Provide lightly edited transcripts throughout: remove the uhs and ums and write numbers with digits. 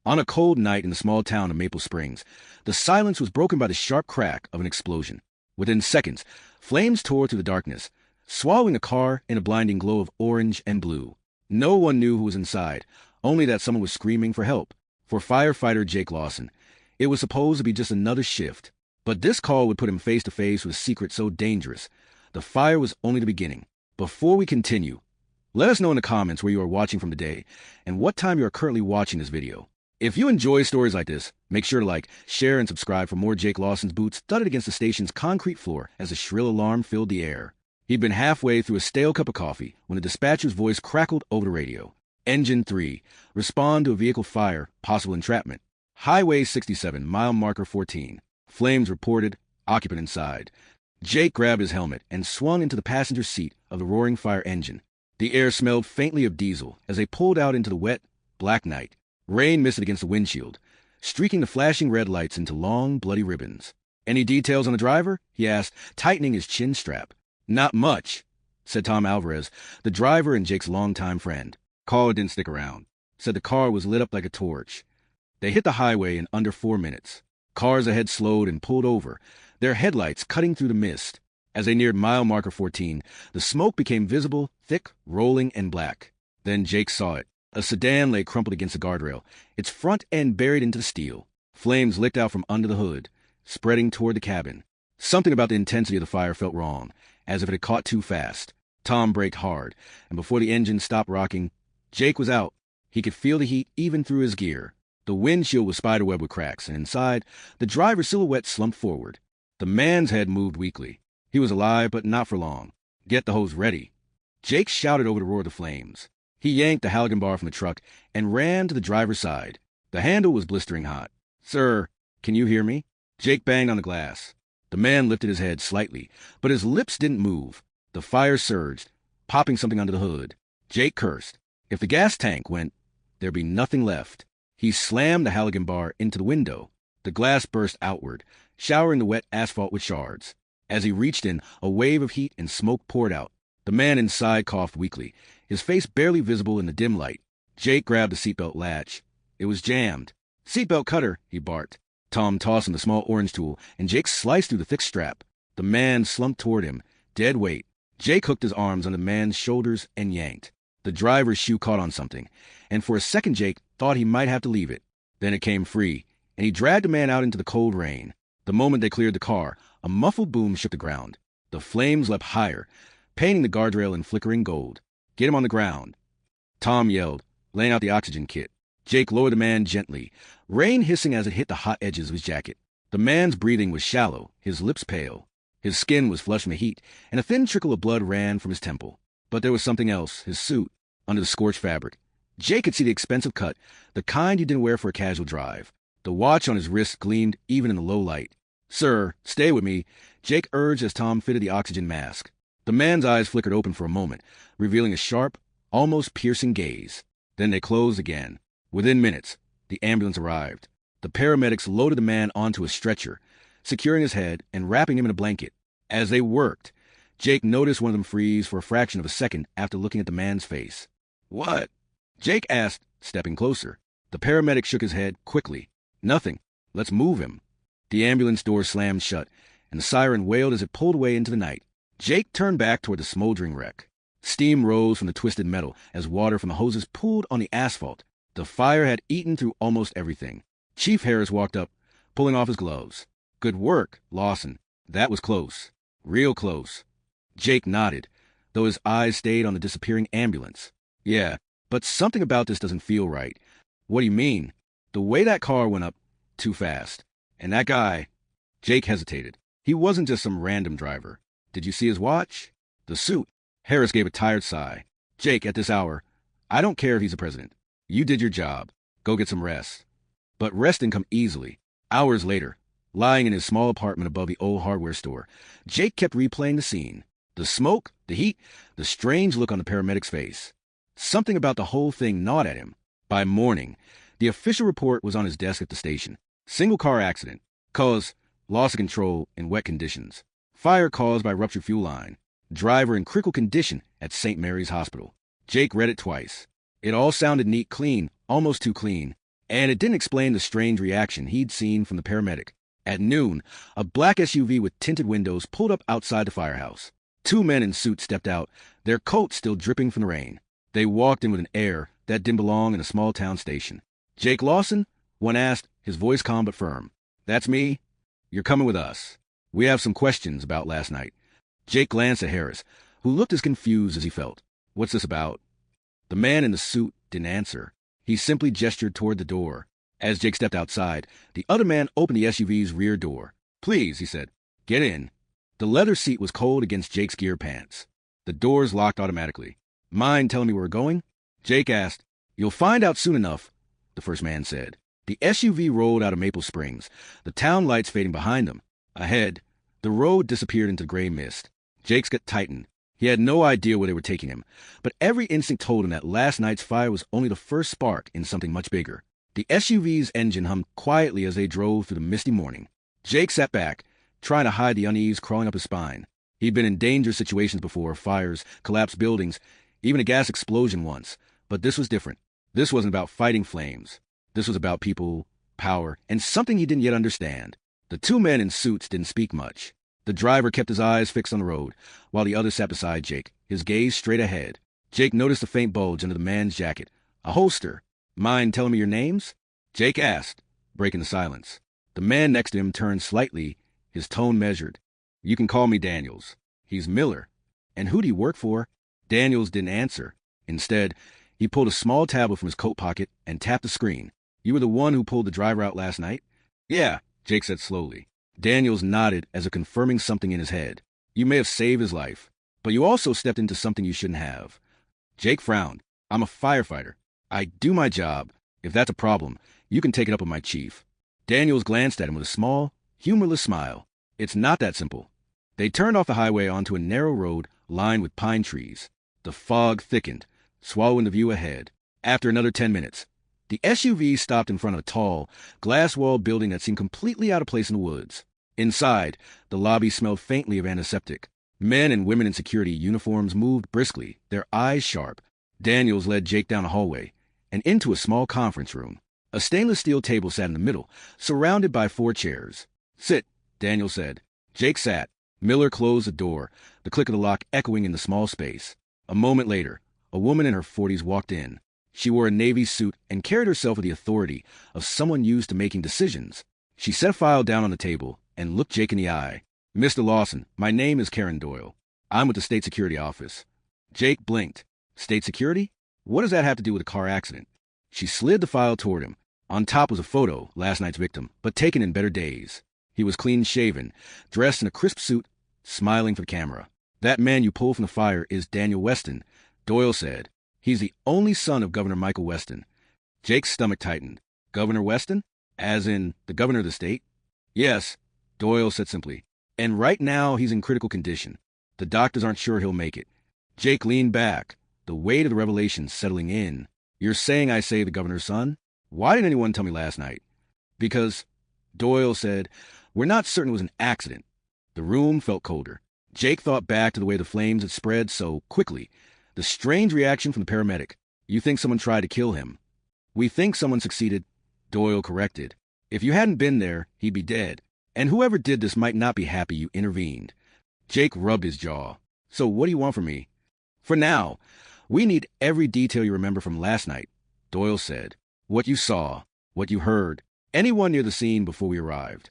On a cold night in the small town of Maple Springs, the silence was broken by the sharp crack of an explosion. Within seconds, flames tore through the darkness, swallowing the car in a blinding glow of orange and blue. No one knew who was inside, only that someone was screaming for help. For firefighter Jake Lawson, it was supposed to be just another shift. But this call would put him face to face with a secret so dangerous. The fire was only the beginning. Before we continue, let us know in the comments where you are watching from today and what time you are currently watching this video. If you enjoy stories like this, make sure to like, share, and subscribe for more Jake Lawson's boots thudded against the station's concrete floor as a shrill alarm filled the air. He'd been halfway through a stale cup of coffee when the dispatcher's voice crackled over the radio. Engine 3. Respond to a vehicle fire, possible entrapment. Highway 67, mile marker 14. Flames reported, occupant inside. Jake grabbed his helmet and swung into the passenger seat of the roaring fire engine. The air smelled faintly of diesel as they pulled out into the wet, black night. Rain misted against the windshield, streaking the flashing red lights into long, bloody ribbons. "Any details on the driver?" he asked, tightening his chin strap. "Not much," said Tom Alvarez, the driver and Jake's longtime friend. "Caller didn't stick around. Said the car was lit up like a torch." They hit the highway in under 4 minutes. Cars ahead slowed and pulled over, their headlights cutting through the mist. As they neared mile marker 14, the smoke became visible, thick, rolling, and black. Then Jake saw it. A sedan lay crumpled against the guardrail, its front end buried into the steel. Flames licked out from under the hood, spreading toward the cabin. Something about the intensity of the fire felt wrong, as if it had caught too fast. Tom braked hard, and before the engine stopped rocking, Jake was out. He could feel the heat even through his gear. The windshield was spiderweb with cracks, and inside, the driver's silhouette slumped forward. The man's head moved weakly. He was alive, but not for long. "Get the hose ready." Jake shouted over the roar of the flames. He yanked the halogen bar from the truck and ran to the driver's side. The handle was blistering hot. "Sir, can you hear me?" Jake banged on the glass. The man lifted his head slightly, but his lips didn't move. The fire surged, popping something under the hood. Jake cursed. If the gas tank went, there'd be nothing left. He slammed the halogen bar into the window. The glass burst outward, showering the wet asphalt with shards. As he reached in, a wave of heat and smoke poured out. The man inside coughed weakly, his face barely visible in the dim light. Jake grabbed the seatbelt latch. It was jammed. "Seatbelt cutter," he barked. Tom tossed him the small orange tool, and Jake sliced through the thick strap. The man slumped toward him, dead weight. Jake hooked his arms on the man's shoulders and yanked. The driver's shoe caught on something, and for a second Jake thought he might have to leave it. Then it came free, and he dragged the man out into the cold rain. The moment they cleared the car, a muffled boom shook the ground. The flames leapt higher, painting the guardrail in flickering gold. "Get him on the ground," Tom yelled, laying out the oxygen kit. Jake lowered the man gently, rain hissing as it hit the hot edges of his jacket. The man's breathing was shallow, his lips pale. His skin was flushed from the heat, and a thin trickle of blood ran from his temple. But there was something else, his suit, under the scorched fabric. Jake could see the expensive cut, the kind he didn't wear for a casual drive. The watch on his wrist gleamed even in the low light. "Sir, stay with me," Jake urged as Tom fitted the oxygen mask. The man's eyes flickered open for a moment, revealing a sharp, almost piercing gaze. Then they closed again. Within minutes, the ambulance arrived. The paramedics loaded the man onto a stretcher, securing his head and wrapping him in a blanket. As they worked, Jake noticed one of them freeze for a fraction of a second after looking at the man's face. "What?" Jake asked, stepping closer. The paramedic shook his head quickly. "Nothing. Let's move him." The ambulance door slammed shut, and the siren wailed as it pulled away into the night. Jake turned back toward the smoldering wreck. Steam rose from the twisted metal as water from the hoses pooled on the asphalt. The fire had eaten through almost everything. Chief Harris walked up, pulling off his gloves. "Good work, Lawson. That was close. Real close." Jake nodded, though his eyes stayed on the disappearing ambulance. "Yeah, but something about this doesn't feel right." "What do you mean?" "The way that car went up, too fast. And that guy..." Jake hesitated. "He wasn't just some random driver. Did you see his watch?" "The suit." Harris gave a tired sigh. "Jake, at this hour, I don't care if he's the president. You did your job. Go get some rest." But rest didn't come easily. Hours later, lying in his small apartment above the old hardware store, Jake kept replaying the scene. The smoke, the heat, the strange look on the paramedic's face. Something about the whole thing gnawed at him. By morning, the official report was on his desk at the station. Single car accident. Cause, loss of control in wet conditions. Fire caused by ruptured fuel line. Driver in critical condition at St. Mary's Hospital. Jake read it twice. It all sounded neat, clean, almost too clean. and it didn't explain the strange reaction he'd seen from the paramedic. At noon, a black SUV with tinted windows pulled up outside the firehouse. Two men in suits stepped out, their coats still dripping from the rain. They walked in with an air that didn't belong in a small-town station. "Jake Lawson?" one asked, his voice calm but firm. "That's me. You're coming with us. We have some questions about last night." Jake glanced at Harris, who looked as confused as he felt. "What's this about?" The man in the suit didn't answer. He simply gestured toward the door. As Jake stepped outside, the other man opened the SUV's rear door. "Please," he said, "get in." The leather seat was cold against Jake's gear pants. The doors locked automatically. "Mind telling me where we're going?" Jake asked. "You'll find out soon enough," the first man said. The SUV rolled out of Maple Springs, the town lights fading behind them. Ahead, the road disappeared into gray mist. Jake's gut tightened. He had no idea where they were taking him, but every instinct told him that last night's fire was only the first spark in something much bigger. The SUV's engine hummed quietly as they drove through the misty morning. Jake sat back, trying to hide the unease crawling up his spine. He'd been in dangerous situations before, fires, collapsed buildings, even a gas explosion once. But this was different. This wasn't about fighting flames. This was about people, power, and something he didn't yet understand. The two men in suits didn't speak much. The driver kept his eyes fixed on the road, while the other sat beside Jake, his gaze straight ahead. Jake noticed a faint bulge under the man's jacket. A holster. "Mind telling me your names?" Jake asked, breaking the silence. The man next to him turned slightly, his tone measured. "You can call me Daniels." "He's Miller." "And who do you work for?" Daniels didn't answer. Instead, he pulled a small tablet from his coat pocket and tapped the screen. "You were the one who pulled the driver out last night?" "Yeah," Jake said slowly. Daniels nodded as if confirming something in his head. "You may have saved his life, but you also stepped into something you shouldn't have." Jake frowned. "I'm a firefighter. I do my job. If that's a problem, you can take it up with my chief." Daniels glanced at him with a small, humorless smile. "It's not that simple." They turned off the highway onto a narrow road lined with pine trees. The fog thickened, swallowing the view ahead. After another 10 minutes, the SUV stopped in front of a tall, glass-walled building that seemed completely out of place in the woods. Inside, the lobby smelled faintly of antiseptic. Men and women in security uniforms moved briskly, their eyes sharp. Daniels led Jake down a hallway and into a small conference room. A stainless steel table sat in the middle, surrounded by 4 chairs. "Sit," Daniels said. Jake sat. Miller closed the door, the click of the lock echoing in the small space. A moment later, a woman in her 40s walked in. She wore a navy suit and carried herself with the authority of someone used to making decisions. She set a file down on the table and looked Jake in the eye. "Mr. Lawson, my name is Karen Doyle. I'm with the State Security Office." Jake blinked. "State Security? What does that have to do with a car accident?" She slid the file toward him. On top was a photo, last night's victim, but taken in better days. He was clean-shaven, dressed in a crisp suit, smiling for the camera. "That man you pulled from the fire is Daniel Weston," Doyle said. "He's the only son of Governor Michael Weston." Jake's stomach tightened. "Governor Weston? As in, the governor of the state?" "Yes," Doyle said simply. "And right now he's in critical condition. The doctors aren't sure he'll make it." Jake leaned back, the weight of the revelation settling in. "You're saying I saved the governor's son? Why didn't anyone tell me last night?" "Because," Doyle said, "we're not certain it was an accident." The room felt colder. Jake thought back to the way the flames had spread so quickly. The strange reaction from the paramedic. "You think someone tried to kill him?" "We think someone succeeded," Doyle corrected. "If you hadn't been there, he'd be dead. And whoever did this might not be happy you intervened." Jake rubbed his jaw. "So what do you want from me?" "For now, we need every detail you remember from last night," Doyle said. "What you saw, what you heard, anyone near the scene before we arrived."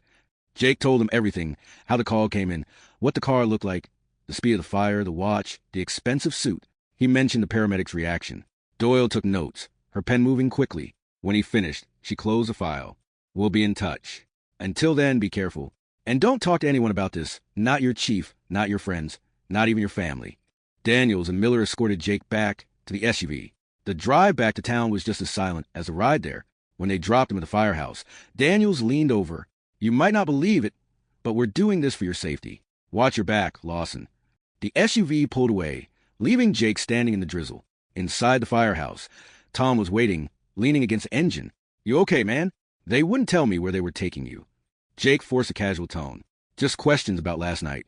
Jake told him everything, how the call came in, what the car looked like, the speed of the fire, the watch, the expensive suit. He mentioned the paramedic's reaction. Doyle took notes, her pen moving quickly. When he finished, she closed the file. "We'll be in touch. Until then, be careful. And don't talk to anyone about this. Not your chief, not your friends, not even your family." Daniels and Miller escorted Jake back to the SUV. The drive back to town was just as silent as the ride there. When they dropped him at the firehouse, Daniels leaned over. "You might not believe it, but we're doing this for your safety. Watch your back, Lawson." The SUV pulled away, leaving Jake standing in the drizzle. Inside the firehouse, Tom was waiting, leaning against the engine. "You okay, man?" "They wouldn't tell me where they were taking you." Jake forced a casual tone. "Just questions about last night."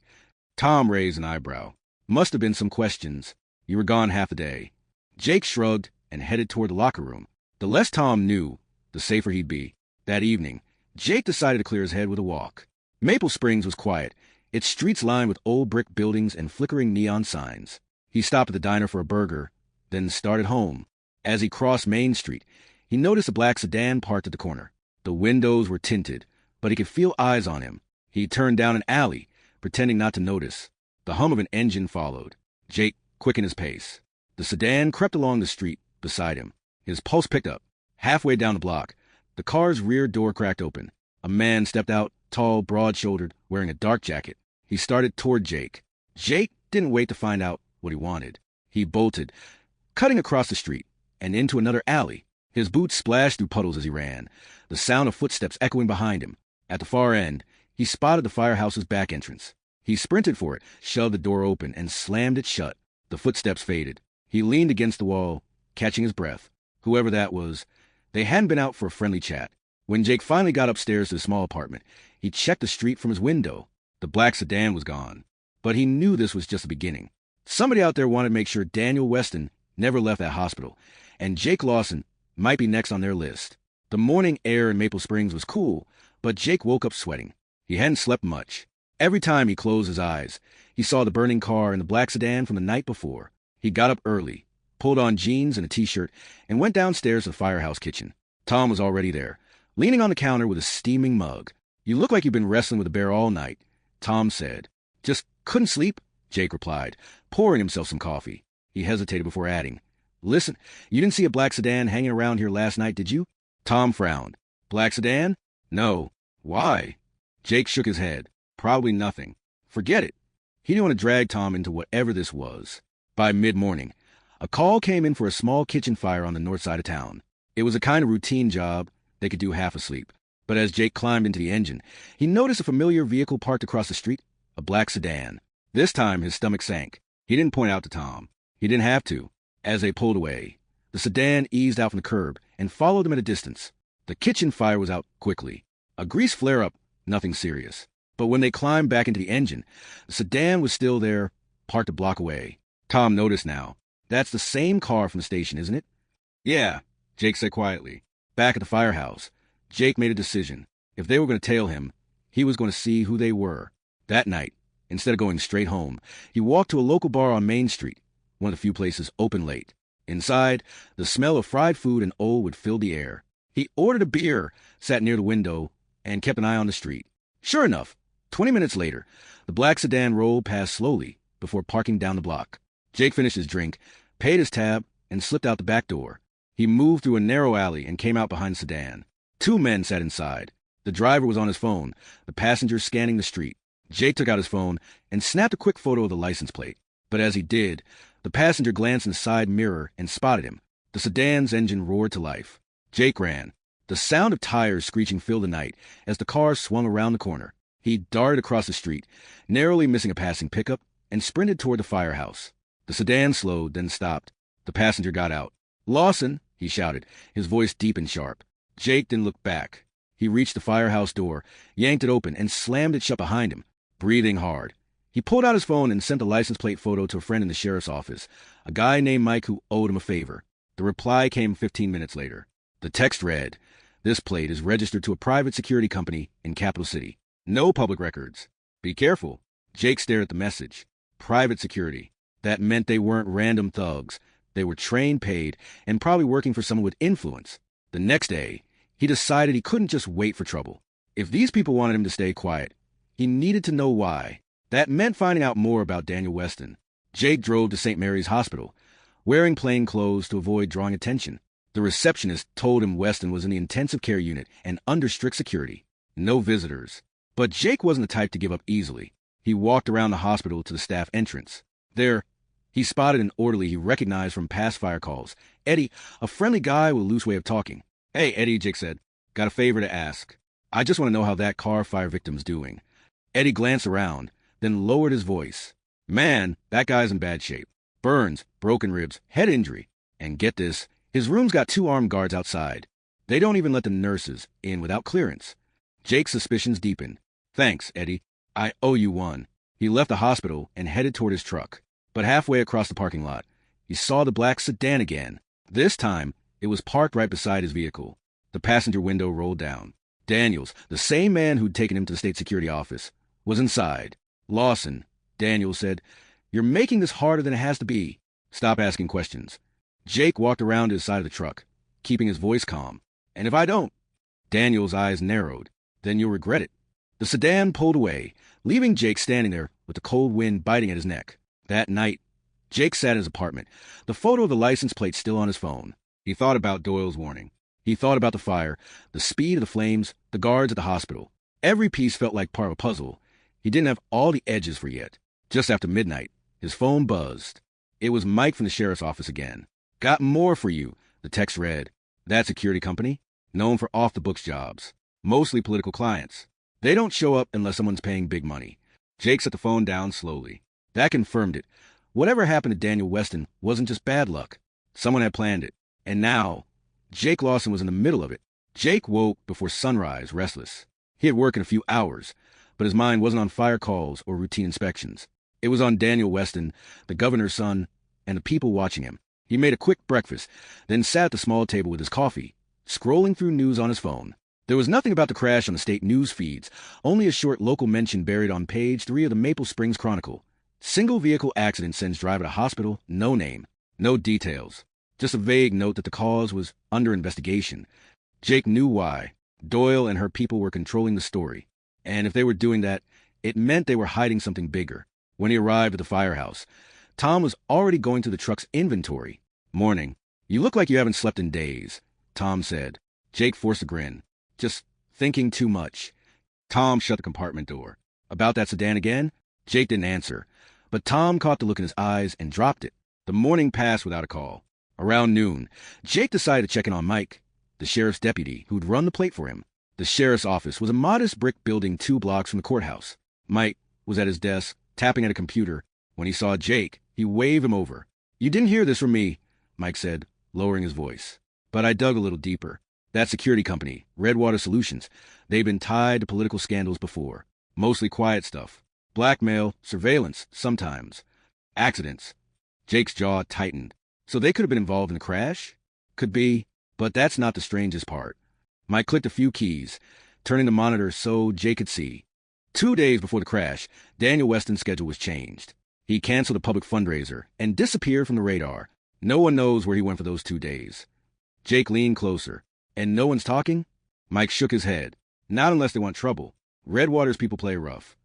Tom raised an eyebrow. "Must have been some questions. You were gone half a day." Jake shrugged and headed toward the locker room. The less Tom knew, the safer he'd be. That evening, Jake decided to clear his head with a walk. Maple Springs was quiet, its streets lined with old brick buildings and flickering neon signs. He stopped at the diner for a burger, then started home. As he crossed Main Street, he noticed a black sedan parked at the corner. The windows were tinted, but he could feel eyes on him. He turned down an alley, pretending not to notice. The hum of an engine followed. Jake quickened his pace. The sedan crept along the street beside him. His pulse picked up. Halfway down the block, the car's rear door cracked open. A man stepped out, tall, broad-shouldered, wearing a dark jacket. He started toward Jake. Jake didn't wait to find out what he wanted. He bolted, cutting across the street and into another alley. His boots splashed through puddles as he ran, the sound of footsteps echoing behind him. At the far end, he spotted the firehouse's back entrance. He sprinted for it, shoved the door open, and slammed it shut. The footsteps faded. He leaned against the wall, catching his breath. Whoever that was, they hadn't been out for a friendly chat. When Jake finally got upstairs to his small apartment, he checked the street from his window. The black sedan was gone. But he knew this was just the beginning. Somebody out there wanted to make sure Daniel Weston never left that hospital, and Jake Lawson might be next on their list. The morning air in Maple Springs was cool, but Jake woke up sweating. He hadn't slept much. Every time he closed his eyes, he saw the burning car and the black sedan from the night before. He got up early, pulled on jeans and a t-shirt, and went downstairs to the firehouse kitchen. Tom was already there, leaning on the counter with a steaming mug. "You look like you've been wrestling with a bear all night," Tom said. "Just couldn't sleep," Jake replied, pouring himself some coffee. He hesitated before adding, "Listen, you didn't see a black sedan hanging around here last night, did you?" Tom frowned. "Black sedan? No. Why?" Jake shook his head. "Probably nothing. Forget it." He didn't want to drag Tom into whatever this was. By mid-morning, a call came in for a small kitchen fire on the north side of town. It was a kind of routine job they could do half asleep. But as Jake climbed into the engine, he noticed a familiar vehicle parked across the street, a black sedan. This time, his stomach sank. He didn't point out to Tom. He didn't have to. As they pulled away, the sedan eased out from the curb and followed them at a distance. The kitchen fire was out quickly. A grease flare-up, nothing serious. But when they climbed back into the engine, the sedan was still there, parked a block away. Tom noticed now. "That's the same car from the station, isn't it?" "Yeah," Jake said quietly. Back at the firehouse, Jake made a decision. If they were going to tail him, he was going to see who they were. That night, instead of going straight home, he walked to a local bar on Main Street, one of the few places open late. Inside, the smell of fried food and oil would fill the air. He ordered a beer, sat near the window, and kept an eye on the street. Sure enough, 20 minutes later, the black sedan rolled past slowly before parking down the block. Jake finished his drink, paid his tab, and slipped out the back door. He moved through a narrow alley and came out behind the sedan. Two men sat inside. The driver was on his phone, the passenger scanning the street. Jake took out his phone and snapped a quick photo of the license plate. But as he did, the passenger glanced in the side mirror and spotted him. The sedan's engine roared to life. Jake ran. The sound of tires screeching filled the night as the car swung around the corner. He darted across the street, narrowly missing a passing pickup, and sprinted toward the firehouse. The sedan slowed, then stopped. The passenger got out. "Lawson," he shouted, his voice deep and sharp. Jake didn't look back. He reached the firehouse door, yanked it open, and slammed it shut behind him, breathing hard. He pulled out his phone and sent a license plate photo to a friend in the sheriff's office, a guy named Mike who owed him a favor. The reply came 15 minutes later. The text read, "This plate is registered to a private security company in Capital City. No public records. Be careful." Jake stared at the message. Private security. That meant they weren't random thugs. They were trained, paid, and probably working for someone with influence. The next day, he decided he couldn't just wait for trouble. If these people wanted him to stay quiet, he needed to know why. That meant finding out more about Daniel Weston. Jake drove to St. Mary's Hospital, wearing plain clothes to avoid drawing attention. The receptionist told him Weston was in the intensive care unit and under strict security. No visitors. But Jake wasn't the type to give up easily. He walked around the hospital to the staff entrance. There, he spotted an orderly he recognized from past fire calls. Eddie, a friendly guy with a loose way of talking. "Hey, Eddie," Jake said. "Got a favor to ask. I just want to know how that car fire victim's doing." Eddie glanced around, then lowered his voice. "Man, that guy's in bad shape. Burns, broken ribs, head injury. And get this, his room's got 2 armed guards outside. They don't even let the nurses in without clearance." Jake's suspicions deepened. "Thanks, Eddie. I owe you one." He left the hospital and headed toward his truck. But halfway across the parking lot, he saw the black sedan again. This time, it was parked right beside his vehicle. The passenger window rolled down. Daniels, the same man who'd taken him to the state security office, was inside. "Lawson," Daniels said, "you're making this harder than it has to be. Stop asking questions." Jake walked around to his side of the truck, keeping his voice calm. "And if I don't?" Daniels' eyes narrowed. "Then you'll regret it." The sedan pulled away, leaving Jake standing there with the cold wind biting at his neck. That night, Jake sat in his apartment, the photo of the license plate still on his phone. He thought about Doyle's warning. He thought about the fire, the speed of the flames, the guards at the hospital. Every piece felt like part of a puzzle. He didn't have all the edges for yet. Just after midnight, his phone buzzed. It was Mike from the sheriff's office again. "Got more for you," the text read. "That security company, known for off-the-books jobs. Mostly political clients. They don't show up unless someone's paying big money." Jake set the phone down slowly. That confirmed it. Whatever happened to Daniel Weston wasn't just bad luck. Someone had planned it. And now, Jake Lawson was in the middle of it. Jake woke before sunrise, restless. He had work in a few hours, but his mind wasn't on fire calls or routine inspections. It was on Daniel Weston, the governor's son, and the people watching him. He made a quick breakfast, then sat at the small table with his coffee, scrolling through news on his phone. There was nothing about the crash on the state news feeds, only a short local mention buried on page 3 of the Maple Springs Chronicle. Single vehicle accident sends driver to hospital, no name, no details. Just a vague note that the cause was under investigation. Jake knew why. Doyle and her people were controlling the story. And if they were doing that, it meant they were hiding something bigger. When he arrived at the firehouse, Tom was already going through the truck's inventory. "Morning. You look like you haven't slept in days," Tom said. Jake forced a grin. "Just thinking too much." Tom shut the compartment door. "About that sedan again?" Jake didn't answer, but Tom caught the look in his eyes and dropped it. The morning passed without a call. Around noon, Jake decided to check in on Mike, the sheriff's deputy who'd run the plate for him. The sheriff's office was a modest brick building 2 blocks from the courthouse. Mike was at his desk, tapping at a computer. When he saw Jake, he waved him over. "You didn't hear this from me," Mike said, lowering his voice. "But I dug a little deeper. That security company, Redwater Solutions, they've been tied to political scandals before. Mostly quiet stuff. Blackmail, surveillance, sometimes. Accidents." Jake's jaw tightened. "So they could have been involved in the crash?" "Could be, but that's not the strangest part." Mike clicked a few keys, turning the monitor so Jake could see. 2 days before the crash, Daniel Weston's schedule was changed. He canceled a public fundraiser and disappeared from the radar. No one knows where he went for those 2 days. Jake leaned closer. "And no one's talking?" Mike shook his head. "Not unless they want trouble. Redwater's people play rough."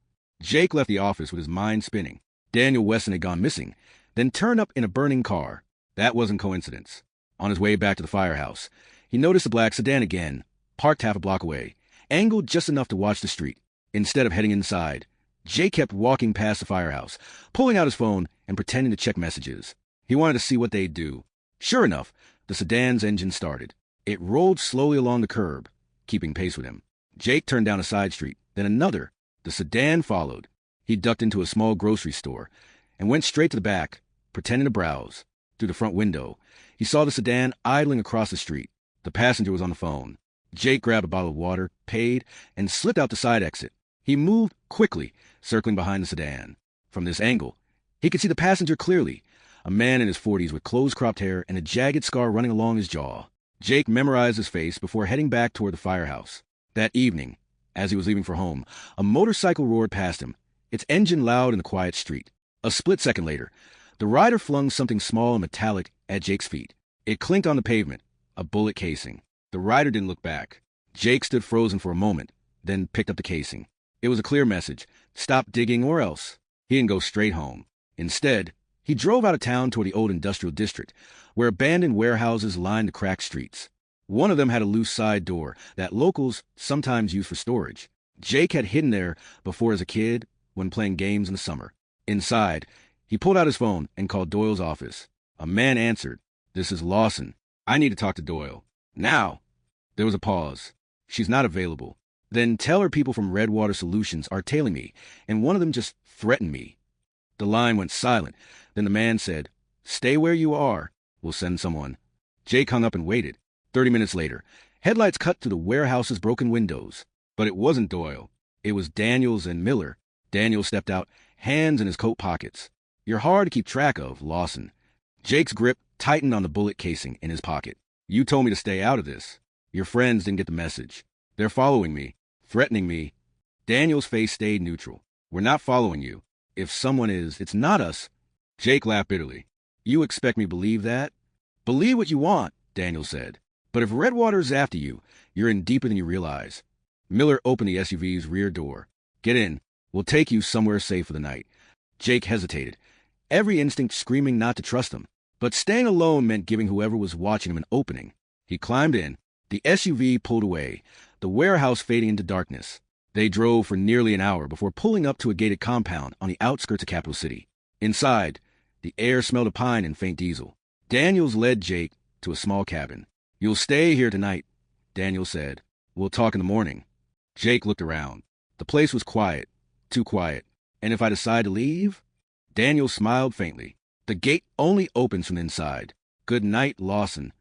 Jake left the office with his mind spinning. Daniel Weston had gone missing, then turned up in a burning car. That wasn't coincidence. On his way back to the firehouse, he noticed the black sedan again, parked half a block away, angled just enough to watch the street. Instead of heading inside, Jake kept walking past the firehouse, pulling out his phone and pretending to check messages. He wanted to see what they'd do. Sure enough, the sedan's engine started. It rolled slowly along the curb, keeping pace with him. Jake turned down a side street, then another. The sedan followed. He ducked into a small grocery store and went straight to the back, pretending to browse. Through the front window, he saw the sedan idling across the street. The passenger was on the phone. Jake grabbed a bottle of water, paid, and slipped out the side exit. He moved quickly, circling behind the sedan. From this angle, he could see the passenger clearly, a man in his 40s with close-cropped hair and a jagged scar running along his jaw. Jake memorized his face before heading back toward the firehouse. That evening, as he was leaving for home, a motorcycle roared past him, its engine loud in the quiet street. A split second later, the rider flung something small and metallic at Jake's feet. It clinked on the pavement, a bullet casing. The rider didn't look back. Jake stood frozen for a moment, then picked up the casing. It was a clear message: stop digging or else. He didn't go straight home. Instead, he drove out of town toward the old industrial district, where abandoned warehouses lined the cracked streets. One of them had a loose side door that locals sometimes use for storage. Jake had hidden there before as a kid when playing games in the summer. Inside, he pulled out his phone and called Doyle's office. A man answered. "This is Lawson. I need to talk to Doyle. Now." There was a pause. "She's not available." "Then tell her people from Redwater Solutions are tailing me, and one of them just threatened me." The line went silent. Then the man said, "Stay where you are. We'll send someone." Jake hung up and waited. 30 minutes later, headlights cut through the warehouse's broken windows. But it wasn't Doyle. It was Daniels and Miller. Daniel stepped out, hands in his coat pockets. "You're hard to keep track of, Lawson." Jake's grip tightened on the bullet casing in his pocket. "You told me to stay out of this." Your friends didn't get the message. They're following me, threatening me. Daniel's face stayed neutral. We're not following you. If someone is, it's not us. Jake laughed bitterly. You expect me to believe that? Believe what you want, Daniel said. But if Redwater's after you, you're in deeper than you realize. Miller opened the SUV's rear door. Get in. We'll take you somewhere safe for the night. Jake hesitated, every instinct screaming not to trust him. But staying alone meant giving whoever was watching him an opening. He climbed in. The SUV pulled away, the warehouse fading into darkness. They drove for nearly an hour before pulling up to a gated compound on the outskirts of Capital City. Inside, the air smelled of pine and faint diesel. Daniels led Jake to a small cabin. You'll stay here tonight, Daniel said. We'll talk in the morning. Jake looked around. The place was quiet, too quiet. And if I decide to leave? Daniel smiled faintly. The gate only opens from the inside. Good night, Lawson.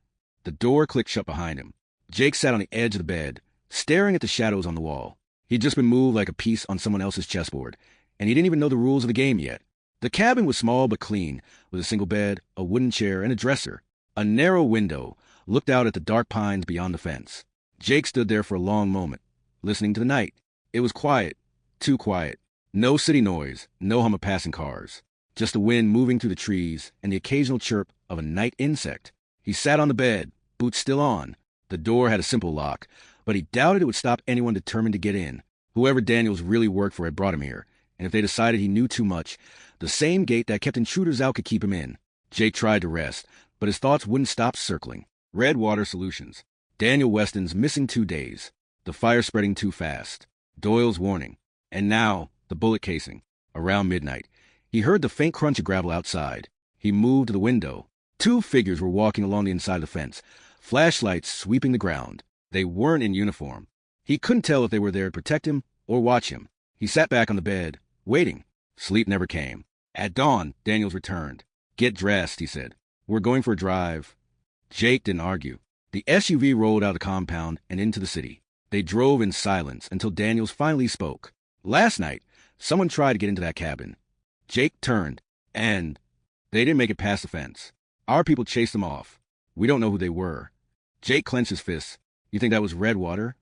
The door clicked shut behind him. Jake sat on the edge of the bed, staring at the shadows on the wall. He'd just been moved like a piece on someone else's chessboard, and he didn't even know the rules of the game yet. The cabin was small but clean, with a single bed, a wooden chair, and a dresser. A narrow window looked out at the dark pines beyond the fence. Jake stood there for a long moment, listening to the night. It was quiet, too quiet. No city noise, no hum of passing cars. Just the wind moving through the trees and the occasional chirp of a night insect. He sat on the bed, boots still on. The door had a simple lock, but he doubted it would stop anyone determined to get in. Whoever Daniels really worked for had brought him here, and if they decided he knew too much, the same gate that kept intruders out could keep him in. Jake tried to rest, but his thoughts wouldn't stop circling. Redwater Solutions. Daniel Weston's missing 2 days. The fire spreading too fast. Doyle's warning. And now, the bullet casing. Around midnight, he heard the faint crunch of gravel outside. He moved to the window. 2 figures were walking along the inside of the fence, flashlights sweeping the ground. They weren't in uniform. He couldn't tell if they were there to protect him or watch him. He sat back on the bed, waiting. Sleep never came. At dawn, Daniels returned. Get dressed, he said. We're going for a drive. Jake didn't argue. The SUV rolled out of the compound and into the city. They drove in silence until Daniels finally spoke. Last night, someone tried to get into that cabin. Jake turned, and they didn't make it past the fence. Our people chased them off. We don't know who they were. Jake clenched his fists. You think that was Redwater?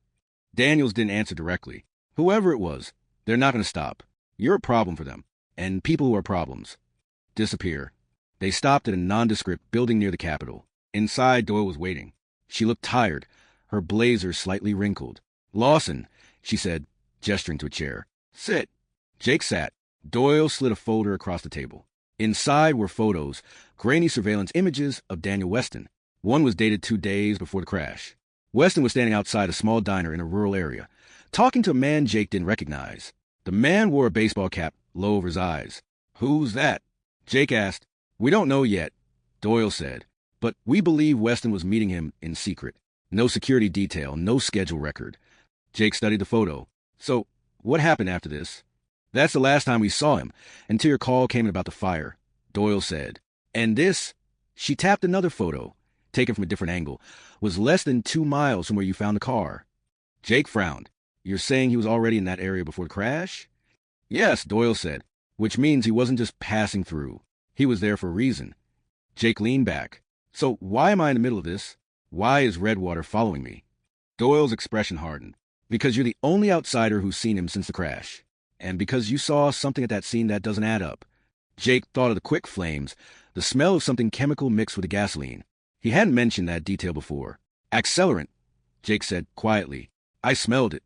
Daniels didn't answer directly. Whoever it was, they're not going to stop. You're a problem for them. And people who are problems disappear. They stopped at a nondescript building near the Capitol. Inside, Doyle was waiting. She looked tired, her blazer slightly wrinkled. Lawson, she said, gesturing to a chair. Sit. Jake sat. Doyle slid a folder across the table. Inside were photos, grainy surveillance images of Daniel Weston. One was dated 2 days before the crash. Weston was standing outside a small diner in a rural area, talking to a man Jake didn't recognize. The man wore a baseball cap low over his eyes. Who's that? Jake asked. We don't know yet, Doyle said, but we believe Weston was meeting him in secret. No security detail, no schedule record. Jake studied the photo. So, what happened after this? That's the last time we saw him, until your call came in about the fire, Doyle said. And this, she tapped another photo, taken from a different angle, was less than 2 miles from where you found the car. Jake frowned. You're saying he was already in that area before the crash? Yes, Doyle said, which means he wasn't just passing through. He was there for a reason. Jake leaned back. So why am I in the middle of this? Why is Redwater following me? Doyle's expression hardened. Because you're the only outsider who's seen him since the crash. And because you saw something at that scene that doesn't add up. Jake thought of the quick flames, the smell of something chemical mixed with the gasoline. He hadn't mentioned that detail before. Accelerant, Jake said quietly. I smelled it.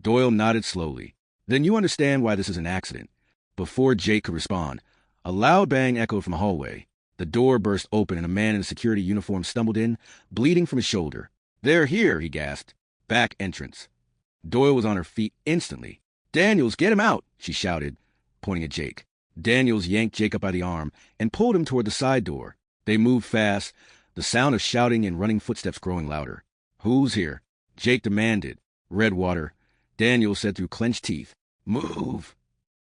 Doyle nodded slowly. Then you understand why this is an accident. Before Jake could respond, a loud bang echoed from the hallway. The door burst open and a man in a security uniform stumbled in, bleeding from his shoulder. They're here, he gasped. Back entrance. Doyle was on her feet instantly. Daniels, get him out, she shouted, pointing at Jake. Daniels yanked Jake up by the arm and pulled him toward the side door. They moved fast, the sound of shouting and running footsteps growing louder. Who's here? Jake demanded. Redwater. Daniels said through clenched teeth. Move.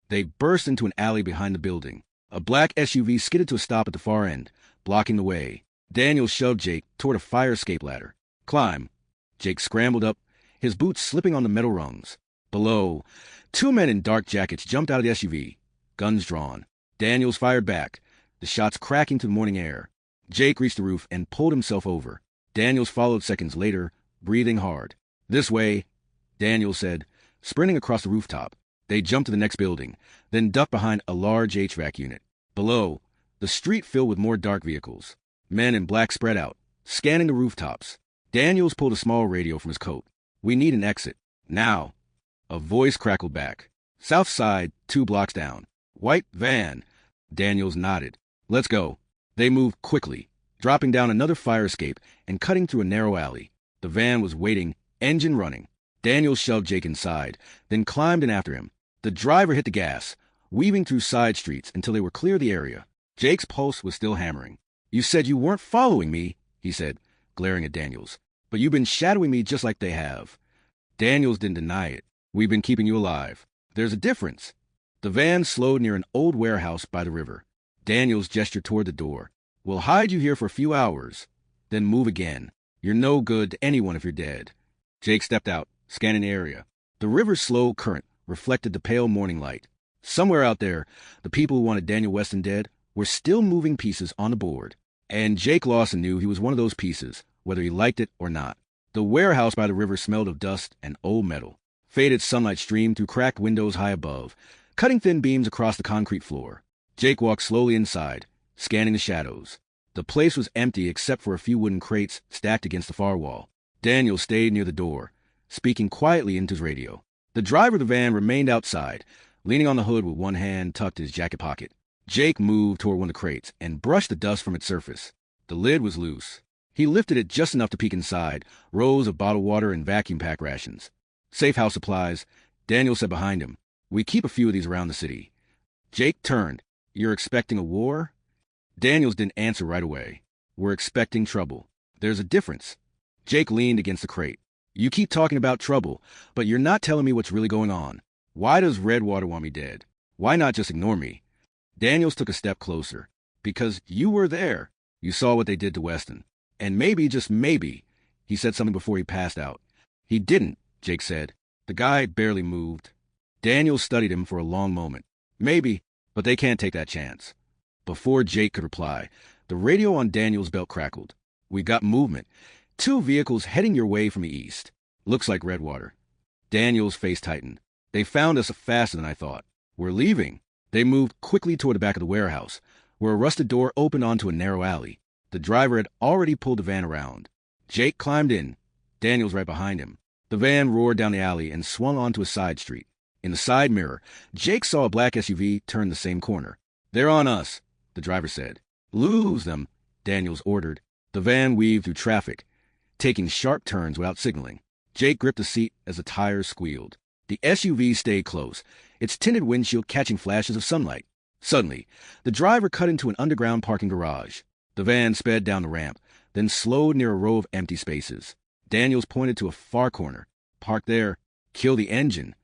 They burst into an alley behind the building. A black SUV skidded to a stop at the far end, blocking the way. Daniels shoved Jake toward a fire escape ladder. Climb. Jake scrambled up, his boots slipping on the metal rungs. Below, 2 men in dark jackets jumped out of the SUV, guns drawn. Daniels fired back, the shots cracking to the morning air. Jake reached the roof and pulled himself over. Daniels followed seconds later, breathing hard. "This way," Daniel said, sprinting across the rooftop. They jumped to the next building, then ducked behind a large HVAC unit. Below, the street filled with more dark vehicles. Men in black spread out, scanning the rooftops. Daniels pulled a small radio from his coat. "We need an exit. Now." A voice crackled back. "South side, 2 blocks down. White van." Daniels nodded. "Let's go." They moved quickly, dropping down another fire escape and cutting through a narrow alley. The van was waiting, engine running. Daniels shoved Jake inside, then climbed in after him. The driver hit the gas, weaving through side streets until they were clear of the area. Jake's pulse was still hammering. "You said you weren't following me," he said, glaring at Daniels. "But you've been shadowing me just like they have." Daniels didn't deny it. "We've been keeping you alive. There's a difference." The van slowed near an old warehouse by the river. Daniels gestured toward the door. "We'll hide you here for a few hours, then move again. You're no good to anyone if you're dead." Jake stepped out, scanning the area. The river's slow current reflected the pale morning light. Somewhere out there, the people who wanted Daniel Weston dead were still moving pieces on the board. And Jake Lawson knew he was one of those pieces, whether he liked it or not. The warehouse by the river smelled of dust and old metal. Faded sunlight streamed through cracked windows high above, cutting thin beams across the concrete floor. Jake walked slowly inside, scanning the shadows. The place was empty except for a few wooden crates stacked against the far wall. Daniel stayed near the door, speaking quietly into his radio. The driver of the van remained outside, leaning on the hood with one hand tucked in his jacket pocket. Jake moved toward one of the crates and brushed the dust from its surface. The lid was loose. He lifted it just enough to peek inside, rows of bottled water and vacuum pack rations. "Safe house supplies," Daniel said behind him. "We keep a few of these around the city." Jake turned. "You're expecting a war?" Daniels didn't answer right away. "We're expecting trouble. There's a difference." Jake leaned against the crate. "You keep talking about trouble, but you're not telling me what's really going on. Why does Redwater want me dead? Why not just ignore me?" Daniels took a step closer. "Because you were there. You saw what they did to Weston. And maybe, just maybe," he said something before he passed out. "He didn't," Jake said. The guy barely moved. Daniels studied him for a long moment. "Maybe, but they can't take that chance." Before Jake could reply, the radio on Daniels' belt crackled. "We got movement. 2 vehicles heading your way from the east. Looks like Redwater." Daniels' face tightened. "They found us faster than I thought. We're leaving." They moved quickly toward the back of the warehouse, where a rusted door opened onto a narrow alley. The driver had already pulled the van around. Jake climbed in, Daniels right behind him. The van roared down the alley and swung onto a side street. In the side mirror, Jake saw a black SUV turn the same corner. "They're on us," the driver said. "Lose them," Daniels ordered. The van weaved through traffic, taking sharp turns without signaling. Jake gripped the seat as the tires squealed. The SUV stayed close, its tinted windshield catching flashes of sunlight. Suddenly, the driver cut into an underground parking garage. The van sped down the ramp, then slowed near a row of empty spaces. Daniels pointed to a far corner. "Park there. Kill the engine."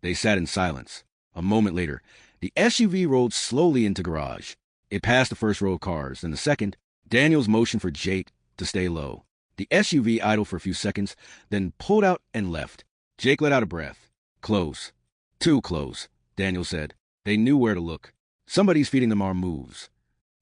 They sat in silence. A moment later, the SUV rolled slowly into garage. It passed the first row of cars, then the second. Daniels motioned for Jake to stay low. The SUV idled for a few seconds, then pulled out and left. Jake let out a breath. "Close. Too close," Daniels said. They knew where to look. "Somebody's feeding them our moves."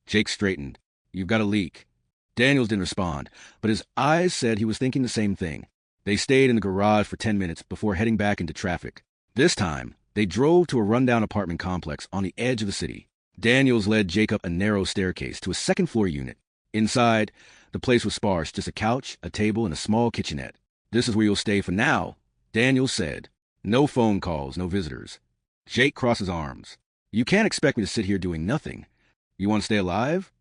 Jake straightened. "You've got a leak." Daniels didn't respond, but his eyes said he was thinking the same thing. They stayed in the garage for 10 minutes before heading back into traffic. This time, they drove to a rundown apartment complex on the edge of the city. Daniels led Jake up a narrow staircase to a second-floor unit. Inside, the place was sparse, just a couch, a table, and a small kitchenette. "This is where you'll stay for now," Daniels said. "No phone calls, no visitors." Jake crossed his arms. "You can't expect me to sit here doing nothing. You want to stay alive?"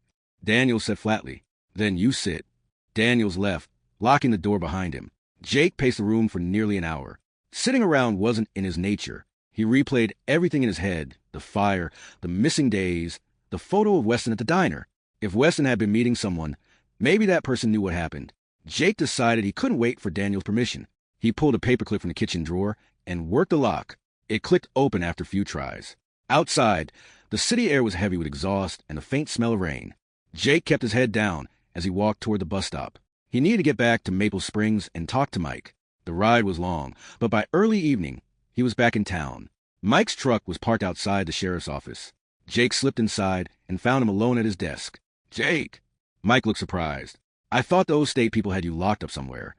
Daniels said flatly. "Then you sit." Daniels left, locking the door behind him. Jake paced the room for nearly an hour. Sitting around wasn't in his nature. He replayed everything in his head, the fire, the missing days, the photo of Weston at the diner. If Weston had been meeting someone, maybe that person knew what happened. Jake decided he couldn't wait for Daniel's permission. He pulled a paperclip from the kitchen drawer and worked the lock. It clicked open after a few tries. Outside, the city air was heavy with exhaust and a faint smell of rain. Jake kept his head down as he walked toward the bus stop. He needed to get back to Maple Springs and talk to Mike. The ride was long, but by early evening, he was back in town. Mike's truck was parked outside the sheriff's office. Jake slipped inside and found him alone at his desk. "Jake!" Mike looked surprised. "I thought those state people had you locked up somewhere."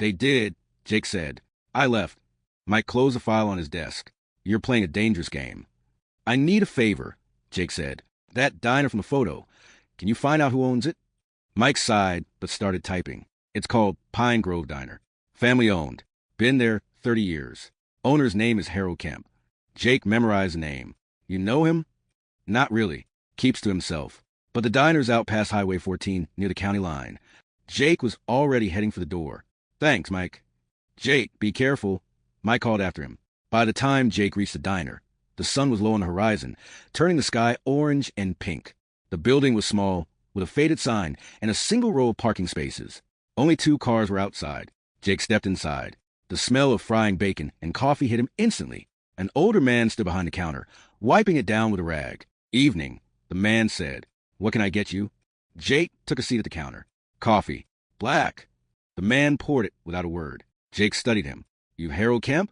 They did, Jake said. I left. Mike closed the file on his desk. You're playing a dangerous game. I need a favor, Jake said. That diner from the photo. Can you find out who owns it? Mike sighed, but started typing. It's called Pine Grove Diner. Family owned. Been there 30 years. Owner's name is Harold Kemp. Jake memorized the name. You know him? Not really. Keeps to himself. But the diner's out past Highway 14 near the county line. Jake was already heading for the door. Thanks, Mike. Jake, be careful. Mike called after him. By the time Jake reached the diner, the sun was low on the horizon, turning the sky orange and pink. The building was small, with a faded sign and a single row of parking spaces. Only 2 cars were outside. Jake stepped inside. The smell of frying bacon and coffee hit him instantly. An older man stood behind the counter, wiping it down with a rag. Evening, the man said. What can I get you? Jake took a seat at the counter. Coffee. Black. The man poured it without a word. Jake studied him. You Harold Kemp?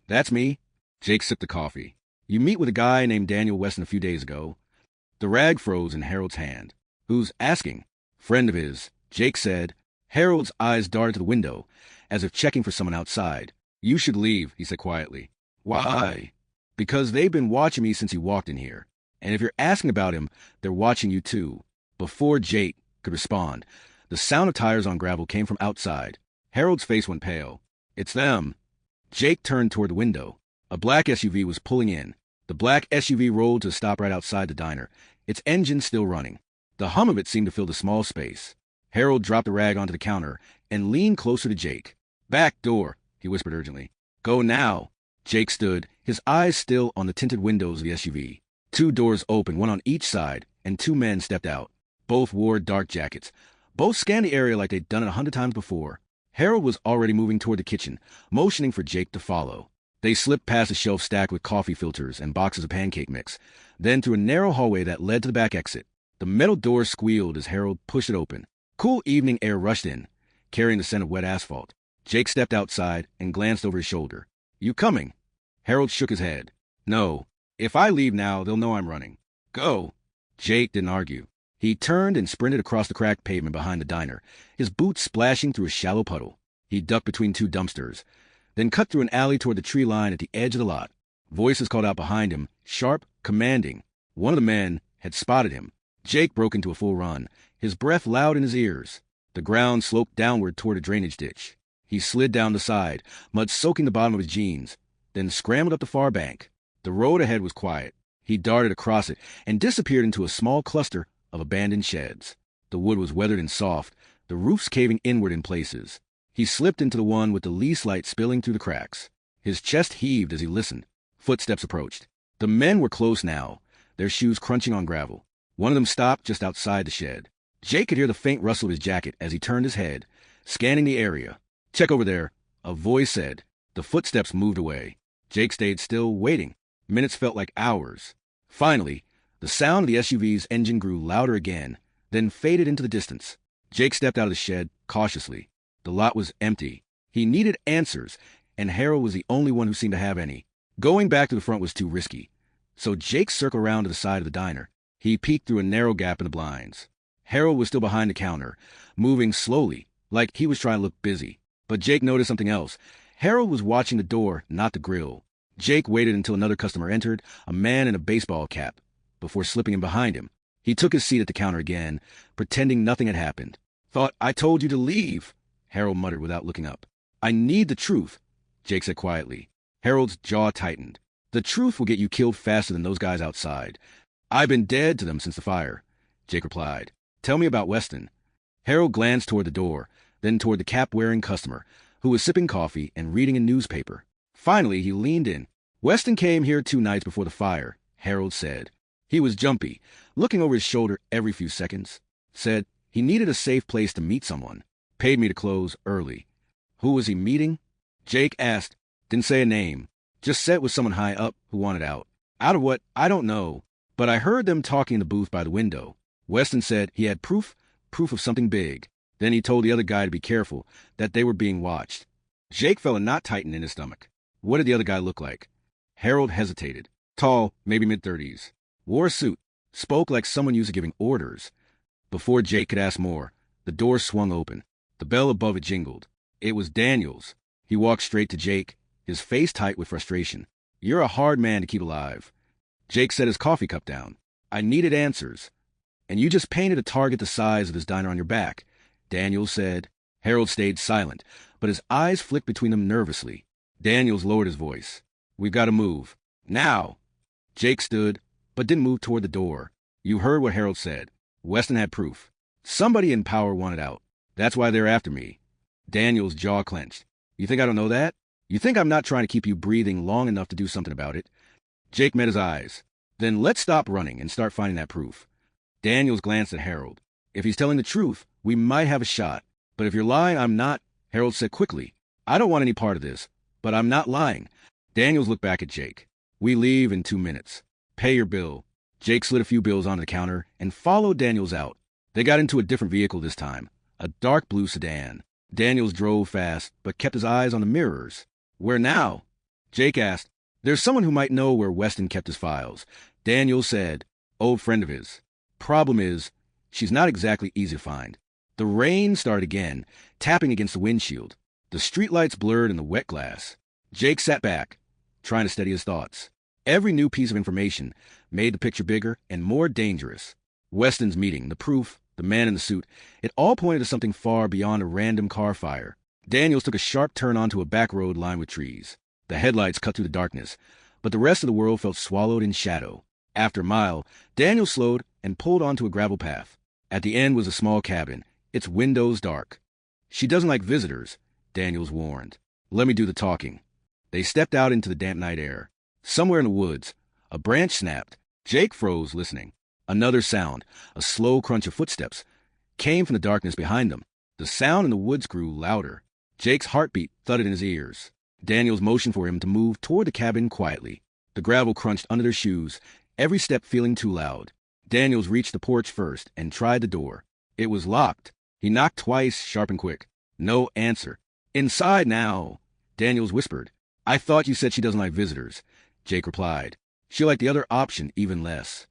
That's me. Jake sipped the coffee. You meet with a guy named Daniel Weston a few days ago. The rag froze in Harold's hand. Who's asking? Friend of his. Jake said. Harold's eyes darted to the window, as if checking for someone outside. You should leave, he said quietly. Why? Because they've been watching me since you walked in here. And if you're asking about him, they're watching you too. Before Jake could respond, the sound of tires on gravel came from outside. Harold's face went pale. It's them. Jake turned toward the window. A black SUV was pulling in. The black SUV rolled to a stop right outside the diner, its engine still running. The hum of it seemed to fill the small space. Harold dropped the rag onto the counter and leaned closer to Jake. Back door, he whispered urgently. Go now. Jake stood, his eyes still on the tinted windows of the SUV. 2 doors opened, one on each side, and 2 men stepped out. Both wore dark jackets. Both scanned the area like they'd done it 100 times before. Harold was already moving toward the kitchen, motioning for Jake to follow. They slipped past a shelf stacked with coffee filters and boxes of pancake mix, then through a narrow hallway that led to the back exit. The metal door squealed as Harold pushed it open. Cool evening air rushed in, carrying the scent of wet asphalt. Jake stepped outside and glanced over his shoulder. You coming? Harold shook his head. No. If I leave now, they'll know I'm running. Go. Jake didn't argue. He turned and sprinted across the cracked pavement behind the diner, his boots splashing through a shallow puddle. He ducked between 2 dumpsters, then cut through an alley toward the tree line at the edge of the lot. Voices called out behind him, sharp, commanding. One of the men had spotted him. Jake broke into a full run, his breath loud in his ears. The ground sloped downward toward a drainage ditch. He slid down the side, mud soaking the bottom of his jeans, then scrambled up the far bank. The road ahead was quiet. He darted across it and disappeared into a small cluster of abandoned sheds. The wood was weathered and soft, the roofs caving inward in places. He slipped into the one with the least light spilling through the cracks. His chest heaved as he listened. Footsteps approached. The men were close now, their shoes crunching on gravel. One of them stopped just outside the shed. Jake could hear the faint rustle of his jacket as he turned his head, scanning the area. Check over there, a voice said. The footsteps moved away. Jake stayed still, waiting. Minutes felt like hours. Finally, the sound of the SUV's engine grew louder again, then faded into the distance. Jake stepped out of the shed, cautiously. The lot was empty. He needed answers, and Harold was the only one who seemed to have any. Going back to the front was too risky. So Jake circled around to the side of the diner. He peeked through a narrow gap in the blinds. Harold was still behind the counter, moving slowly, like he was trying to look busy. But Jake noticed something else. Harold was watching the door, not the grill. Jake waited until another customer entered, a man in a baseball cap, before slipping in behind him. He took his seat at the counter again, pretending nothing had happened. Thought I told you to leave, Harold muttered without looking up. I need the truth, Jake said quietly. Harold's jaw tightened. The truth will get you killed faster than those guys outside. I've been dead to them since the fire, Jake replied. Tell me about Weston. Harold glanced toward the door, then toward the cap-wearing customer, who was sipping coffee and reading a newspaper. Finally, he leaned in. Weston came here 2 nights before the fire, Harold said. He was jumpy, looking over his shoulder every few seconds. Said he needed a safe place to meet someone. Paid me to close early. Who was he meeting? Jake asked. Didn't say a name. Just said it was someone high up who wanted out. Out of what? I don't know. But I heard them talking in the booth by the window. Weston said he had proof of something big. Then he told the other guy to be careful, that they were being watched. Jake felt a knot tighten in his stomach. What did the other guy look like? Harold hesitated. Tall, maybe mid-30s. Wore a suit. Spoke like someone used to giving orders. Before Jake could ask more, the door swung open. The bell above it jingled. It was Daniels. He walked straight to Jake, his face tight with frustration. "You're a hard man to keep alive." Jake set his coffee cup down. "I needed answers. And you just painted a target the size of this diner on your back," Daniels said. Harold stayed silent, but his eyes flicked between them nervously. Daniels lowered his voice. "We've got to move. Now!" Jake stood, but didn't move toward the door. "You heard what Harold said. Weston had proof. Somebody in power wanted out. That's why they're after me." Daniels' jaw clenched. "You think I don't know that? You think I'm not trying to keep you breathing long enough to do something about it?" Jake met his eyes. "Then let's stop running and start finding that proof." Daniels glanced at Harold. "If he's telling the truth, we might have a shot. But if you're lying, I'm not," Harold said quickly. "I don't want any part of this, but I'm not lying." Daniels looked back at Jake. "We leave in 2 minutes. Pay your bill." Jake slid a few bills onto the counter and followed Daniels out. They got into a different vehicle this time, a dark blue sedan. Daniels drove fast, but kept his eyes on the mirrors. "Where now?" Jake asked. "There's someone who might know where Weston kept his files." Daniels said. "Old friend of his. Problem is, she's not exactly easy to find." The rain started again, tapping against the windshield. The streetlights blurred in the wet glass. Jake sat back, trying to steady his thoughts. Every new piece of information made the picture bigger and more dangerous. Weston's meeting, the proof, the man in the suit, it all pointed to something far beyond a random car fire. Daniels took a sharp turn onto a back road lined with trees. The headlights cut through the darkness, but the rest of the world felt swallowed in shadow. After a mile, Daniels slowed and pulled onto a gravel path. At the end was a small cabin, its windows dark. "She doesn't like visitors," Daniels warned. "Let me do the talking." They stepped out into the damp night air. Somewhere in the woods, a branch snapped. Jake froze, listening. Another sound, a slow crunch of footsteps, came from the darkness behind them. The sound in the woods grew louder. Jake's heartbeat thudded in his ears. Daniels motioned for him to move toward the cabin quietly. The gravel crunched under their shoes, every step feeling too loud. Daniels reached the porch first and tried the door. It was locked. He knocked twice, sharp and quick. No answer. "Inside now," Daniels whispered. "I thought you said she doesn't like visitors," Jake replied. "She liked the other option even less."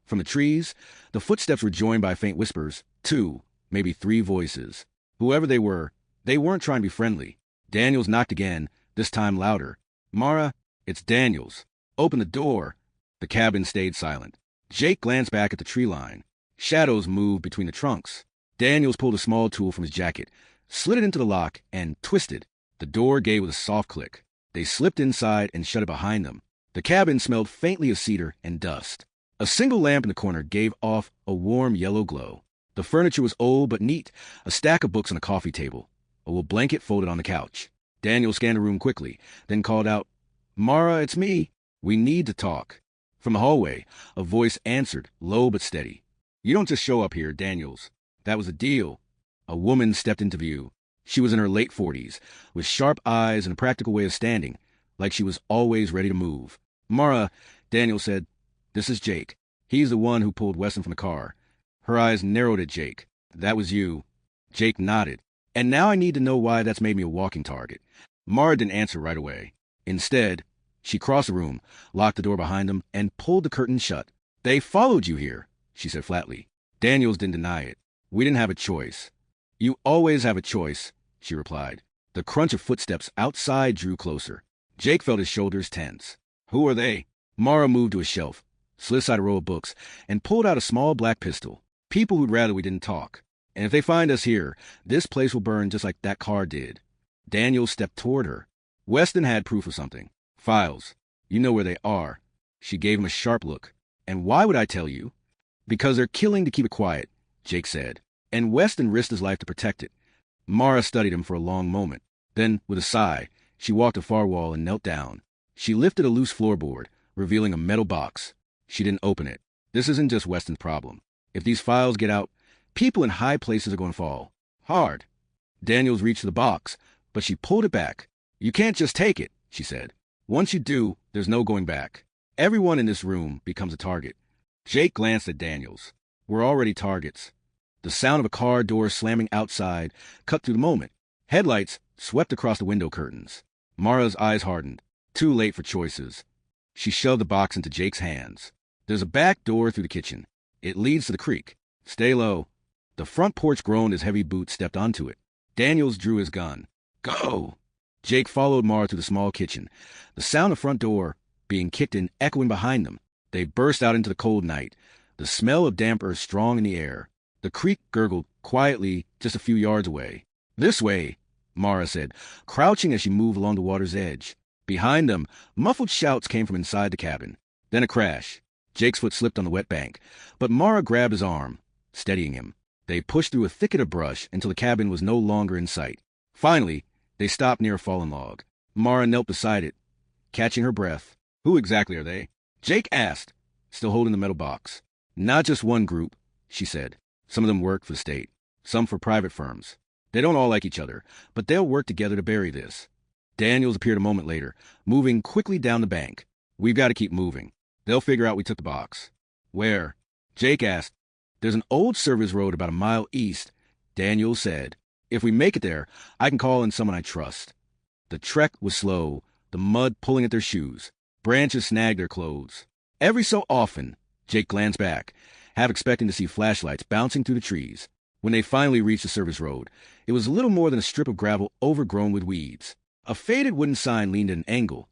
From the trees, the footsteps were joined by faint whispers, 2, maybe 3 voices. Whoever they weren't trying to be friendly. Daniels knocked again, this time louder. "Mara, it's Daniels. Open the door." The cabin stayed silent. Jake glanced back at the tree line. Shadows moved between the trunks. Daniels pulled a small tool from his jacket, slid it into the lock, and twisted. The door gave with a soft click. They slipped inside and shut it behind them. The cabin smelled faintly of cedar and dust. A single lamp in the corner gave off a warm yellow glow. The furniture was old but neat, a stack of books on a coffee table, a wool blanket folded on the couch. Daniel scanned the room quickly, then called out, "Mara, it's me. We need to talk." From the hallway, a voice answered, low but steady. "You don't just show up here, Daniels. That was a deal." A woman stepped into view. She was in her late 40s, with sharp eyes and a practical way of standing, like she was always ready to move. "Mara," Daniel said, "this is Jake. He's the one who pulled Weston from the car." Her eyes narrowed at Jake. "That was you." Jake nodded. "And now I need to know why that's made me a walking target." Mara didn't answer right away. Instead, she crossed the room, locked the door behind them, and pulled the curtain shut. "They followed you here," she said flatly. Daniels didn't deny it. "We didn't have a choice." "You always have a choice," she replied. The crunch of footsteps outside drew closer. Jake felt his shoulders tense. "Who are they?" Mara moved to a shelf, slid aside a row of books, and pulled out a small black pistol. "People who'd rather we didn't talk. And if they find us here, this place will burn just like that car did." Daniel stepped toward her. "Weston had proof of something. Files. You know where they are." She gave him a sharp look. "And why would I tell you?" "Because they're killing to keep it quiet," Jake said. "And Weston risked his life to protect it." Mara studied him for a long moment. Then, with a sigh, she walked to the far wall and knelt down. She lifted a loose floorboard, revealing a metal box. She didn't open it. "This isn't just Weston's problem. If these files get out, people in high places are going to fall. Hard." Daniels reached for the box, but she pulled it back. "You can't just take it," she said. "Once you do, there's no going back. Everyone in this room becomes a target." Jake glanced at Daniels. "We're already targets." The sound of a car door slamming outside cut through the moment. Headlights swept across the window curtains. Mara's eyes hardened. Too late for choices. She shoved the box into Jake's hands. "There's a back door through the kitchen. It leads to the creek. Stay low." The front porch groaned as heavy boots stepped onto it. Daniels drew his gun. Go! Jake followed Mara to the small kitchen, the sound of front door being kicked in echoing behind them. They burst out into the cold night, the smell of damp earth strong in the air. The creek gurgled quietly just a few yards away. This way, Mara said, crouching as she moved along the water's edge. Behind them, muffled shouts came from inside the cabin. Then a crash. Jake's foot slipped on the wet bank, but Mara grabbed his arm, steadying him. They pushed through a thicket of brush until the cabin was no longer in sight. Finally, they stopped near a fallen log. Mara knelt beside it, catching her breath. Who exactly are they? Jake asked, still holding the metal box. Not just one group, she said. Some of them work for the state, some for private firms. They don't all like each other, but they'll work together to bury this. Daniels appeared a moment later, moving quickly down the bank. We've got to keep moving. They'll figure out we took the box. Where? Jake asked. There's an old service road about a mile east, Daniels said. If we make it there, I can call in someone I trust. The trek was slow, the mud pulling at their shoes. Branches snagged their clothes. Every so often, Jake glanced back, half expecting to see flashlights bouncing through the trees. When they finally reached the service road, it was little more than a strip of gravel overgrown with weeds. A faded wooden sign leaned at an angle,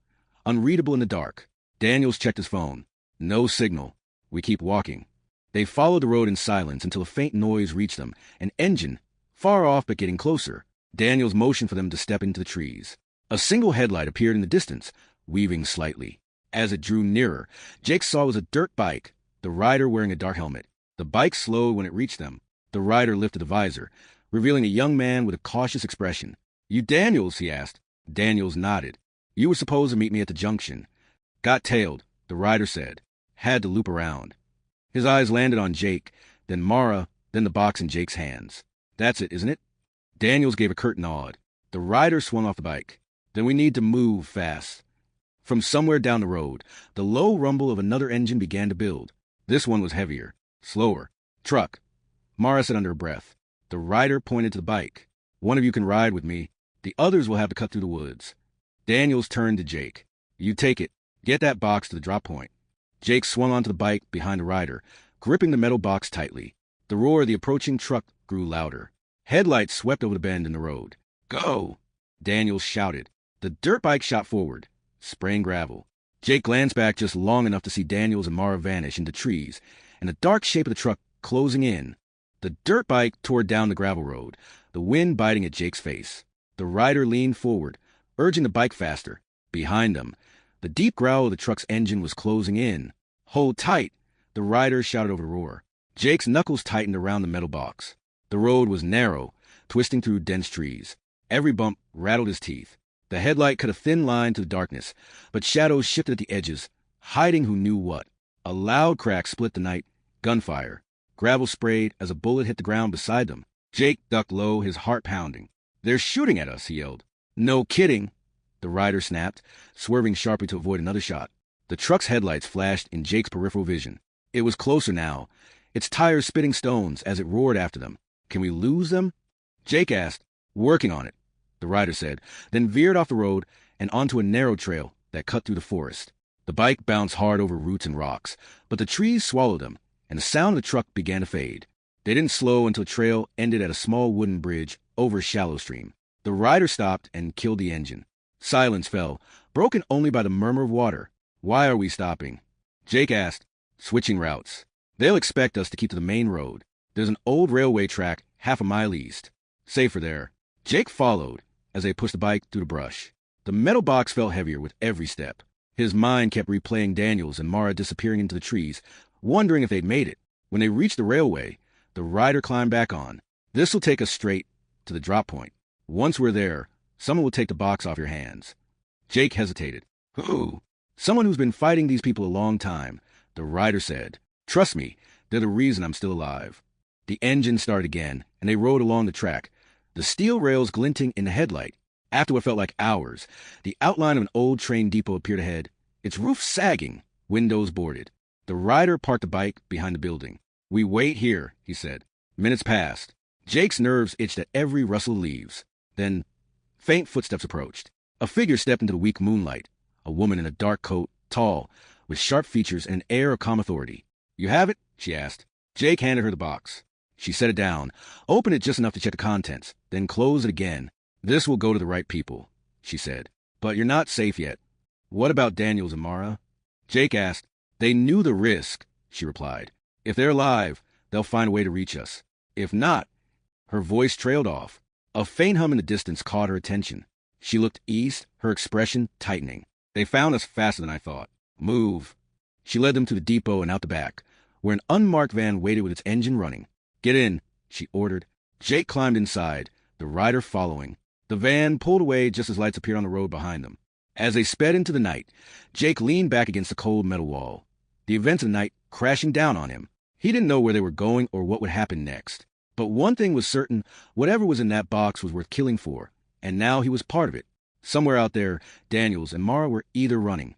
unreadable in the dark. Daniels checked his phone. No signal. We keep walking. They followed the road in silence until a faint noise reached them, an engine, far off but getting closer. Daniels motioned for them to step into the trees. A single headlight appeared in the distance, weaving slightly. As it drew nearer, Jake saw it was a dirt bike, the rider wearing a dark helmet. The bike slowed when it reached them. The rider lifted the visor, revealing a young man with a cautious expression. You Daniels? He asked. Daniels nodded. You were supposed to meet me at the junction. Got tailed, the rider said. Had to loop around. His eyes landed on Jake, then Mara, then the box in Jake's hands. That's it, isn't it? Daniels gave a curt nod. The rider swung off the bike. Then we need to move fast. From somewhere down the road, the low rumble of another engine began to build. This one was heavier, slower. Truck. Mara said under her breath. The rider pointed to the bike. One of you can ride with me. The others will have to cut through the woods. Daniels turned to Jake. You take it. Get that box to the drop point. Jake swung onto the bike behind the rider, gripping the metal box tightly. The roar of the approaching truck grew louder. Headlights swept over the bend in the road. Go! Daniels shouted. The dirt bike shot forward, spraying gravel. Jake glanced back just long enough to see Daniels and Mara vanish into trees, and the dark shape of the truck closing in. The dirt bike tore down the gravel road, the wind biting at Jake's face. The rider leaned forward, urging the bike faster. Behind them, the deep growl of the truck's engine was closing in. Hold tight, the rider shouted over the roar. Jake's knuckles tightened around the metal box. The road was narrow, twisting through dense trees. Every bump rattled his teeth. The headlight cut a thin line to the darkness, but shadows shifted at the edges, hiding who knew what. A loud crack split the night. Gunfire. Gravel sprayed as a bullet hit the ground beside them. Jake ducked low, his heart pounding. They're shooting at us, he yelled. No kidding, the rider snapped, swerving sharply to avoid another shot. The truck's headlights flashed in Jake's peripheral vision. It was closer now, its tires spitting stones as it roared after them. Can we lose them? Jake asked. Working on it, the rider said, then veered off the road and onto a narrow trail that cut through the forest. The bike bounced hard over roots and rocks, but the trees swallowed them, and the sound of the truck began to fade. They didn't slow until the trail ended at a small wooden bridge over a shallow stream. The rider stopped and killed the engine. Silence fell, broken only by the murmur of water. Why are we stopping? Jake asked. Switching routes. They'll expect us to keep to the main road. There's an old railway track half a mile east. Safer there. Jake followed as they pushed the bike through the brush. The metal box felt heavier with every step. His mind kept replaying Daniels and Mara disappearing into the trees, wondering if they'd made it. When they reached the railway, the rider climbed back on. This will take us straight to the drop point. Once we're there, someone will take the box off your hands. Jake hesitated. Who? Someone who's been fighting these people a long time, the rider said. Trust me, they're the reason I'm still alive. The engine started again, and they rode along the track, the steel rails glinting in the headlight. After what felt like hours, the outline of an old train depot appeared ahead, its roof sagging, windows boarded. The rider parked the bike behind the building. We wait here, he said. Minutes passed. Jake's nerves itched at every rustle of leaves. Then, faint footsteps approached. A figure stepped into the weak moonlight, a woman in a dark coat, tall, with sharp features and an air of calm authority. You have it? She asked. Jake handed her the box. She set it down, opened it just enough to check the contents, then closed it again. "This will go to the right people," she said. "But you're not safe yet. What about Daniels and Mara?" Jake asked. "They knew the risk," she replied. "If they're alive, they'll find a way to reach us. If not—" Her voice trailed off. A faint hum in the distance caught her attention. She looked east, her expression tightening. "They found us faster than I thought. Move." She led them to the depot and out the back, where an unmarked van waited with its engine running. "Get in," she ordered. Jake climbed inside, the rider following. The van pulled away just as lights appeared on the road behind them. As they sped into the night, Jake leaned back against the cold metal wall, the events of the night crashing down on him. He didn't know where they were going or what would happen next. But one thing was certain, whatever was in that box was worth killing for, and now he was part of it. Somewhere out there, Daniels and Mara were either running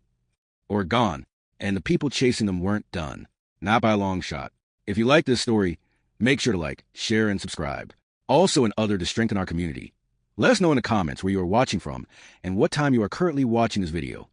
or gone, and the people chasing them weren't done. Not by a long shot. If you like this story, make sure to like, share, and subscribe. Also, and other to strengthen our community. Let us know in the comments where you are watching from and what time you are currently watching this video.